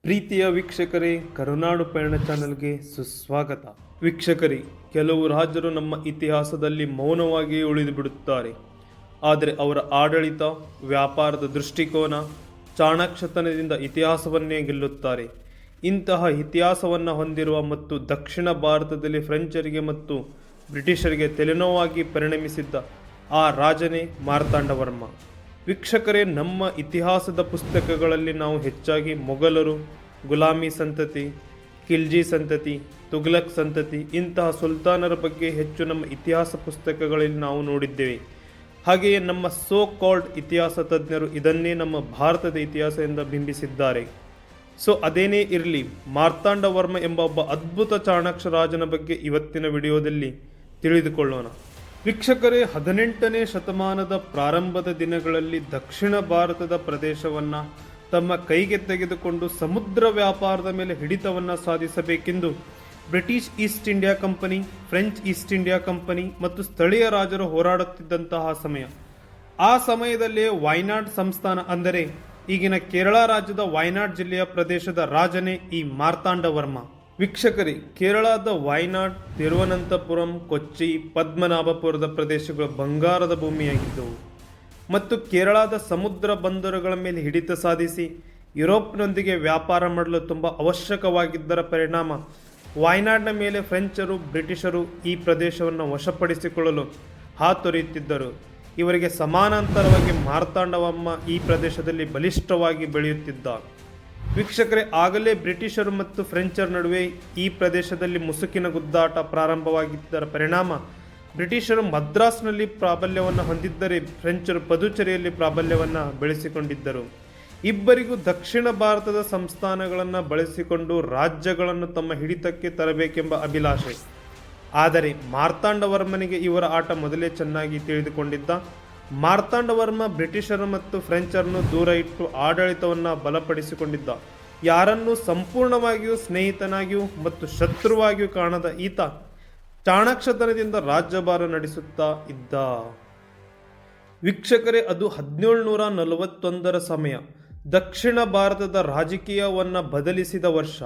ಪ್ರೀತಿಯ ವೀಕ್ಷಕರೇ, ಕರುನಾಡು ಪಯಣ ಚಾನೆಲ್ಗೆ ಸುಸ್ವಾಗತ. ವೀಕ್ಷಕರೇ, ಕೆಲವು ರಾಜರು ನಮ್ಮ ಇತಿಹಾಸದಲ್ಲಿ ಮೌನವಾಗಿ ಉಳಿದು ಬಿಡುತ್ತಾರೆ. ಆದರೆ ಅವರ ಆಡಳಿತ, ವ್ಯಾಪಾರದ ದೃಷ್ಟಿಕೋನ, ಚಾಣಾಕ್ಷತನದಿಂದ ಇತಿಹಾಸವನ್ನೇ ಗೆಲ್ಲುತ್ತಾರೆ. ಇಂತಹ ಇತಿಹಾಸವನ್ನು ಹೊಂದಿರುವ ಮತ್ತು ದಕ್ಷಿಣ ಭಾರತದಲ್ಲಿ ಫ್ರೆಂಚರಿಗೆ ಮತ್ತು ಬ್ರಿಟಿಷರಿಗೆ ತಲೆನೋವಾಗಿ ಪರಿಣಮಿಸಿದ್ದ ಆ ರಾಜನೇ ಮಾರ್ತಾಂಡವರ್ಮ. ವೀಕ್ಷಕರೇ, ನಮ್ಮ ಇತಿಹಾಸದ ಪುಸ್ತಕಗಳಲ್ಲಿ ನಾವು ಹೆಚ್ಚಾಗಿ ಮೊಘಲರು, ಗುಲಾಮಿ ಸಂತತಿ, ಖಿಲ್ಜಿ ಸಂತತಿ, ತುಘಲಕ್ ಸಂತತಿ ಇಂತಹ ಸುಲ್ತಾನರ ಬಗ್ಗೆ ಹೆಚ್ಚು ನಮ್ಮ ಇತಿಹಾಸ ಪುಸ್ತಕಗಳಲ್ಲಿ ನಾವು ನೋಡಿದ್ದೇವೆ. ಹಾಗೆಯೇ ನಮ್ಮ ಸೋ ಕಾಲ್ಡ್ ಇತಿಹಾಸ ತಜ್ಞರು ಇದನ್ನೇ ನಮ್ಮ ಭಾರತದ ಇತಿಹಾಸ ಎಂದು ಬಿಂಬಿಸಿದ್ದಾರೆ. ಸೊ ಅದೇನೇ ಇರಲಿ, ಮಾರ್ತಾಂಡವರ್ಮ ಎಂಬ ಒಬ್ಬ ಅದ್ಭುತ ಚಾಣಾಕ್ಷ ರಾಜನ ಬಗ್ಗೆ ಇವತ್ತಿನ ವಿಡಿಯೋದಲ್ಲಿ ತಿಳಿದುಕೊಳ್ಳೋಣ. ವೀಕ್ಷಕರೇ, 18ನೇ ಶತಮಾನದ ಪ್ರಾರಂಭದ ದಿನಗಳಲ್ಲಿ ದಕ್ಷಿಣ ಭಾರತದ ಪ್ರದೇಶವನ್ನು ತಮ್ಮ ಕೈಗೆ ತೆಗೆದುಕೊಂಡು ಸಮುದ್ರ ವ್ಯಾಪಾರದ ಮೇಲೆ ಹಿಡಿತವನ್ನು ಸಾಧಿಸಬೇಕೆಂದು British East India company, French East India company ಮತ್ತು ಸ್ಥಳೀಯ ರಾಜರು ಹೋರಾಡುತ್ತಿದ್ದಂತಹ ಸಮಯ. ಆ ಸಮಯದಲ್ಲೇ ವೈನಾಡ್ ಸಂಸ್ಥಾನ ಅಂದರೆ ಈಗಿನ ಕೇರಳ ರಾಜ್ಯದ ವೈನಾಡ್ ಜಿಲ್ಲೆಯ ಪ್ರದೇಶದ ರಾಜನೇ ಈ ಮಾರ್ತಾಂಡವರ್ಮ. ವೀಕ್ಷಕರೇ, ಕೇರಳದ ವೈನಾಡ್, ತಿರುವನಂತಪುರಂ, ಕೊಚ್ಚಿ, ಪದ್ಮನಾಭಪುರದ ಪ್ರದೇಶಗಳು ಬಂಗಾರದ ಭೂಮಿಯಾಗಿದ್ದವು ಮತ್ತು ಕೇರಳದ ಸಮುದ್ರ ಬಂದರುಗಳ ಮೇಲೆ ಹಿಡಿತ ಸಾಧಿಸಿ ಯುರೋಪ್ನೊಂದಿಗೆ ವ್ಯಾಪಾರ ಮಾಡಲು ತುಂಬ ಅವಶ್ಯಕವಾಗಿದ್ದರ ಪರಿಣಾಮ ವೈನಾಡ್ನ ಮೇಲೆ ಫ್ರೆಂಚರು, ಬ್ರಿಟಿಷರು ಈ ಪ್ರದೇಶವನ್ನು ವಶಪಡಿಸಿಕೊಳ್ಳಲು ಹಾತೊರೆಯುತ್ತಿದ್ದರು. ಇವರಿಗೆ ಸಮಾನಾಂತರವಾಗಿ ಮಾರ್ತಾಂಡವರ್ಮ ಈ ಪ್ರದೇಶದಲ್ಲಿ ಬಲಿಷ್ಠವಾಗಿ ಬೆಳೆಯುತ್ತಿದ್ದ. ವೀಕ್ಷಕರೇ, ಆಗಲೇ ಬ್ರಿಟಿಷರು ಮತ್ತು ಫ್ರೆಂಚರ ನಡುವೆ ಈ ಪ್ರದೇಶದಲ್ಲಿ ಮುಸುಕಿನ ಗುದ್ದಾಟ ಪ್ರಾರಂಭವಾಗಿದ್ದರ ಪರಿಣಾಮ ಬ್ರಿಟಿಷರು ಮದ್ರಾಸ್ನಲ್ಲಿ ಪ್ರಾಬಲ್ಯವನ್ನು ಹೊಂದಿದ್ದರೆ ಫ್ರೆಂಚರು ಪದುಚೇರಿಯಲ್ಲಿ ಪ್ರಾಬಲ್ಯವನ್ನು ಬೆಳೆಸಿಕೊಂಡಿದ್ದರು. ಇಬ್ಬರಿಗೂ ದಕ್ಷಿಣ ಭಾರತದ ಸಂಸ್ಥಾನಗಳನ್ನು ಬಳಸಿಕೊಂಡು ರಾಜ್ಯಗಳನ್ನು ತಮ್ಮ ಹಿಡಿತಕ್ಕೆ ತರಬೇಕೆಂಬ ಅಭಿಲಾಷೆ. ಆದರೆ ಮಾರ್ತಾಂಡವರ್ಮನಿಗೆ ಇವರ ಆಟ ಮೊದಲೇ ಚೆನ್ನಾಗಿ ತಿಳಿದುಕೊಂಡಿದ್ದ. ಮಾರ್ತಾಂಡವರ್ಮ ಬ್ರಿಟಿಷರು ಮತ್ತು ಫ್ರೆಂಚರನ್ನು ದೂರ ಇಟ್ಟು ಆಡಳಿತವನ್ನು ಬಲಪಡಿಸಿಕೊಂಡಿದ್ದ. ಯಾರನ್ನೂ ಸಂಪೂರ್ಣವಾಗಿಯೂ ಸ್ನೇಹಿತನಾಗಿಯೂ ಮತ್ತು ಶತ್ರುವಾಗಿಯೂ ಕಾಣದ ಈತ ಚಾಣಾಕ್ಷತನದಿಂದ ರಾಜ್ಯಭಾರ ನಡೆಸುತ್ತಾ ಇದ್ದ. ವೀಕ್ಷಕರೇ, ಅದು 1741ರ ಸಮಯ. ದಕ್ಷಿಣ ಭಾರತದ ರಾಜಕೀಯವನ್ನು ಬದಲಿಸಿದ ವರ್ಷ.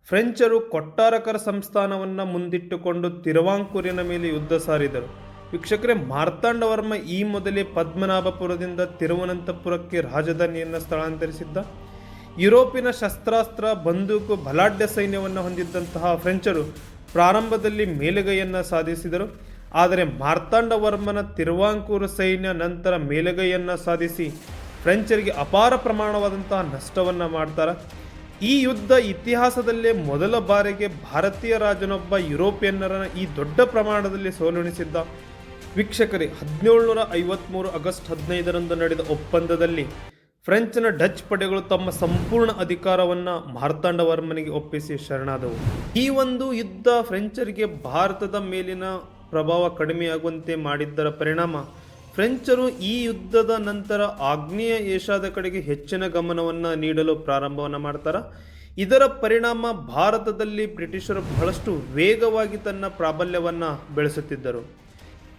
ಫ್ರೆಂಚರು ಕೊಟ್ಟಾರಕರ ಸಂಸ್ಥಾನವನ್ನು ಮುಂದಿಟ್ಟುಕೊಂಡು ತಿರುವಾಂಕೂರಿನ ಮೇಲೆ ಯುದ್ಧ ಸಾರಿದರು. ವೀಕ್ಷಕರೇ, ಮಾರ್ತಾಂಡವರ್ಮ ಈ ಮೊದಲೇ ಪದ್ಮನಾಭಪುರದಿಂದ ತಿರುವನಂತಪುರಕ್ಕೆ ರಾಜಧಾನಿಯನ್ನು ಸ್ಥಳಾಂತರಿಸಿದ್ದ. ಯುರೋಪಿನ ಶಸ್ತ್ರಾಸ್ತ್ರ, ಬಂದೂಕು, ಬಲಾಢ್ಯ ಸೈನ್ಯವನ್ನು ಹೊಂದಿದ್ದಂತಹ ಫ್ರೆಂಚರು ಪ್ರಾರಂಭದಲ್ಲಿ ಮೇಲುಗೈಯನ್ನು ಸಾಧಿಸಿದರು. ಆದರೆ ಮಾರ್ತಾಂಡವರ್ಮನ ತಿರುವಾಂಕೂರು ಸೈನ್ಯ ನಂತರ ಮೇಲುಗೈಯನ್ನು ಸಾಧಿಸಿ ಫ್ರೆಂಚರಿಗೆ ಅಪಾರ ಪ್ರಮಾಣವಾದಂತಹ ನಷ್ಟವನ್ನು ಮಾಡ್ತಾರೆ. ಈ ಯುದ್ಧ ಇತಿಹಾಸದಲ್ಲೇ ಮೊದಲ ಬಾರಿಗೆ ಭಾರತೀಯ ರಾಜನೊಬ್ಬ ಯುರೋಪಿಯನ್ನರನ್ನು ಈ ದೊಡ್ಡ ಪ್ರಮಾಣದಲ್ಲಿ ಸೋಲುಣಿಸಿದ್ದ. ವೀಕ್ಷಕರೇ, 1753 ಆಗಸ್ಟ್ 15ರಂದು ನಡೆದ ಒಪ್ಪಂದದಲ್ಲಿ ಫ್ರೆಂಚ್ನ ಡಚ್ ಪಡೆಗಳು ತಮ್ಮ ಸಂಪೂರ್ಣ ಅಧಿಕಾರವನ್ನು ಮಾರ್ತಾಂಡವರ್ಮನಿಗೆ ಒಪ್ಪಿಸಿ ಶರಣಾದವು. ಈ ಒಂದು ಯುದ್ಧ ಫ್ರೆಂಚರಿಗೆ ಭಾರತದ ಮೇಲಿನ ಪ್ರಭಾವ ಕಡಿಮೆಯಾಗುವಂತೆ ಮಾಡಿದ್ದರ ಪರಿಣಾಮ ಫ್ರೆಂಚರು ಈ ಯುದ್ಧದ ನಂತರ ಆಗ್ನೇಯ ಏಷ್ಯಾದ ಕಡೆಗೆ ಹೆಚ್ಚಿನ ಗಮನವನ್ನು ನೀಡಲು ಪ್ರಾರಂಭವನ್ನು ಮಾಡ್ತಾರೆ. ಇದರ ಪರಿಣಾಮ ಭಾರತದಲ್ಲಿ ಬ್ರಿಟಿಷರು ಬಹಳಷ್ಟು ವೇಗವಾಗಿ ತನ್ನ ಪ್ರಾಬಲ್ಯವನ್ನು ಬೆಳೆಸುತ್ತಿದ್ದರು.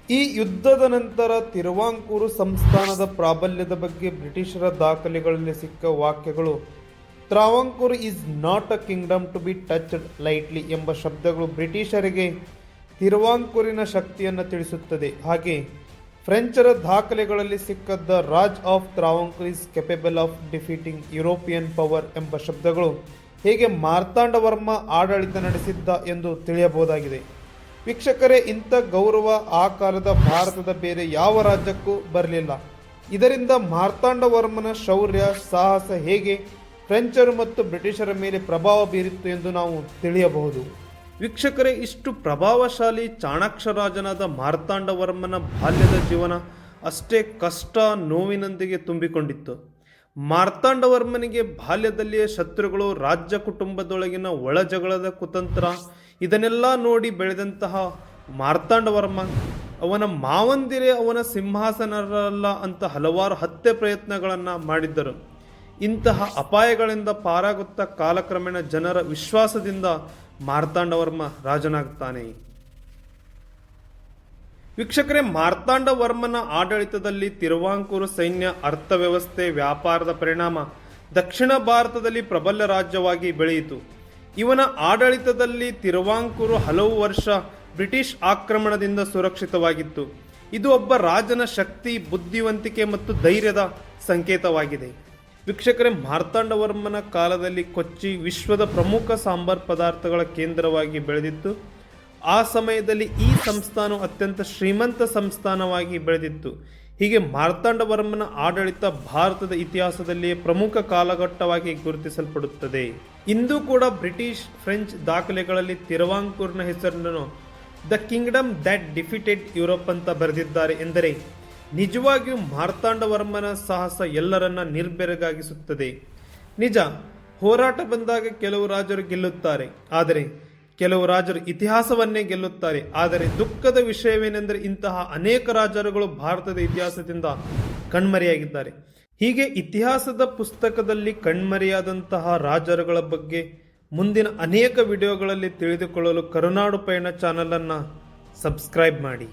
ಈ ಯುದ್ಧದ ನಂತರ ತಿರುವಾಂಕೂರು ಸಂಸ್ಥಾನದ ಪ್ರಾಬಲ್ಯದ ಬಗ್ಗೆ ಬ್ರಿಟಿಷರ ದಾಖಲೆಗಳಲ್ಲಿ ಸಿಕ್ಕ ವಾಕ್ಯಗಳು Travancore is not a kingdom to be touched lightly ಎಂಬ ಶಬ್ದಗಳು ಬ್ರಿಟಿಷರಿಗೆ ತಿರುವಾಂಕೂರಿನ ಶಕ್ತಿಯನ್ನು ತಿಳಿಸುತ್ತದೆ. ಹಾಗೆ ಫ್ರೆಂಚರ ದಾಖಲೆಗಳಲ್ಲಿ ಸಿಕ್ಕ the Raj of Travancore is capable of defeating European power ಎಂಬ ಶಬ್ದಗಳು ಹೇಗೆ ಮಾರ್ತಾಂಡವರ್ಮ ಆಡಳಿತ ನಡೆಸಿದ್ದ ಎಂದು ತಿಳಿಯಬಹುದಾಗಿದೆ. ವೀಕ್ಷಕರೇ, ಇಂಥ ಗೌರವ ಆ ಕಾಲದ ಭಾರತದ ಬೇರೆ ಯಾವ ರಾಜ್ಯಕ್ಕೂ ಬರಲಿಲ್ಲ. ಇದರಿಂದ ಮಾರ್ತಾಂಡವರ್ಮನ ಶೌರ್ಯ, ಸಾಹಸ ಹೇಗೆ ಫ್ರೆಂಚರು ಮತ್ತು ಬ್ರಿಟಿಷರ ಮೇಲೆ ಪ್ರಭಾವ ಬೀರಿತ್ತು ಎಂದು ನಾವು ತಿಳಿಯಬಹುದು. ವೀಕ್ಷಕರೇ, ಇಷ್ಟು ಪ್ರಭಾವಶಾಲಿ ಚಾಣಾಕ್ಷ ರಾಜನಾದ ಮಾರ್ತಾಂಡವರ್ಮನ ಬಾಲ್ಯದ ಜೀವನ ಅಷ್ಟೇ ಕಷ್ಟ, ನೋವಿನೊಂದಿಗೆ ತುಂಬಿಕೊಂಡಿತ್ತು. ಮಾರ್ತಾಂಡವರ್ಮನಿಗೆ ಬಾಲ್ಯದಲ್ಲಿಯೇ ಶತ್ರುಗಳು, ರಾಜ್ಯ ಕುಟುಂಬದೊಳಗಿನ ಒಳಜಗಳದ ಕುತಂತ್ರ ಇದನ್ನೆಲ್ಲ ನೋಡಿ ಬೆಳೆದಂತಹ ಮಾರ್ತಾಂಡವರ್ಮ ಅವನ ಮಾವಂದಿರೇ ಅವನ ಸಿಂಹಾಸನರಲ್ಲ ಅಂತ ಹಲವಾರು ಹತ್ಯೆ ಪ್ರಯತ್ನಗಳನ್ನು ಮಾಡಿದ್ದರು. ಇಂತಹ ಅಪಾಯಗಳಿಂದ ಪಾರಾಗುತ್ತಾ ಕಾಲಕ್ರಮೇಣ ಜನರ ವಿಶ್ವಾಸದಿಂದ ಮಾರ್ತಾಂಡವರ್ಮ ರಾಜನಾಗ್ತಾನೆ. ವೀಕ್ಷಕರೇ, ಮಾರ್ತಾಂಡವರ್ಮನ ಆಡಳಿತದಲ್ಲಿ ತಿರುವಾಂಕೂರು ಸೈನ್ಯ, ಅರ್ಥವ್ಯವಸ್ಥೆ, ವ್ಯಾಪಾರದ ಪರಿಣಾಮ ದಕ್ಷಿಣ ಭಾರತದಲ್ಲಿ ಪ್ರಬಲ ರಾಜ್ಯವಾಗಿ ಬೆಳೆಯಿತು. ಇವನ ಆಡಳಿತದಲ್ಲಿ ತಿರುವಾಂಕೂರು ಹಲವು ವರ್ಷ ಬ್ರಿಟಿಷ್ ಆಕ್ರಮಣದಿಂದ ಸುರಕ್ಷಿತವಾಗಿತ್ತು. ಇದು ಒಬ್ಬ ರಾಜನ ಶಕ್ತಿ, ಬುದ್ಧಿವಂತಿಕೆ ಮತ್ತು ಧೈರ್ಯದ ಸಂಕೇತವಾಗಿದೆ. ವೀಕ್ಷಕರೇ, ಮಾರ್ತಾಂಡವರ್ಮನ ಕಾಲದಲ್ಲಿ ಕೊಚ್ಚಿ ವಿಶ್ವದ ಪ್ರಮುಖ ಸಾಂಬಾರ್ ಪದಾರ್ಥಗಳ ಕೇಂದ್ರವಾಗಿ ಬೆಳೆದಿತ್ತು. ಆ ಸಮಯದಲ್ಲಿ ಈ ಸಂಸ್ಥಾನವು ಅತ್ಯಂತ ಶ್ರೀಮಂತ ಸಂಸ್ಥಾನವಾಗಿ ಬೆಳೆದಿತ್ತು. ಹೀಗೆ ಮಾರ್ತಾಂಡವರ್ಮನ ಆಡಳಿತ ಭಾರತದ ಇತಿಹಾಸದಲ್ಲಿಯೇ ಪ್ರಮುಖ ಕಾಲಘಟ್ಟವಾಗಿ ಗುರುತಿಸಲ್ಪಡುತ್ತದೆ. ಇಂದು ಕೂಡ ಬ್ರಿಟಿಷ್, ಫ್ರೆಂಚ್ ದಾಖಲೆಗಳಲ್ಲಿ ತಿರುವಾಂಕೂರ್ನ ಹೆಸರನ್ನು the Kingdom that defeated Europe ಅಂತ ಬರೆದಿದ್ದಾರೆ. ಎಂದರೆ ನಿಜವಾಗಿಯೂ ಮಾರ್ತಾಂಡವರ್ಮನ ಸಾಹಸ ಎಲ್ಲರನ್ನ ನಿರ್ಬೆರಗಾಗಿಸುತ್ತದೆ. ನಿಜ, ಹೋರಾಟ ಬಂದಾಗ ಕೆಲವು ರಾಜರು ಗೆಲ್ಲುತ್ತಾರೆ, ಆದರೆ ಕೆಲವು ರಾಜರು ಇತಿಹಾಸವನ್ನೇ ಗೆಲ್ಲುತ್ತಾರೆ. ಆದರೆ ದುಃಖದ ವಿಷಯವೇನೆಂದರೆ ಇಂತಹ ಅನೇಕ ರಾಜರುಗಳು ಭಾರತದ ಇತಿಹಾಸದಿಂದ ಕಣ್ಮರೆಯಾಗಿದ್ದಾರೆ. ಹೀಗೆ ಇತಿಹಾಸದ ಪುಸ್ತಕದಲ್ಲಿ ಕಣ್ಮರೆಯಾದಂತಹ ರಾಜರುಗಳ ಬಗ್ಗೆ ಮುಂದಿನ ಅನೇಕ ವಿಡಿಯೋಗಳಲ್ಲಿ ತಿಳಿದುಕೊಳ್ಳಲು ಕರುನಾಡು ಪಯಣ ಚಾನಲನ್ನು ಸಬ್ಸ್ಕ್ರೈಬ್ ಮಾಡಿ.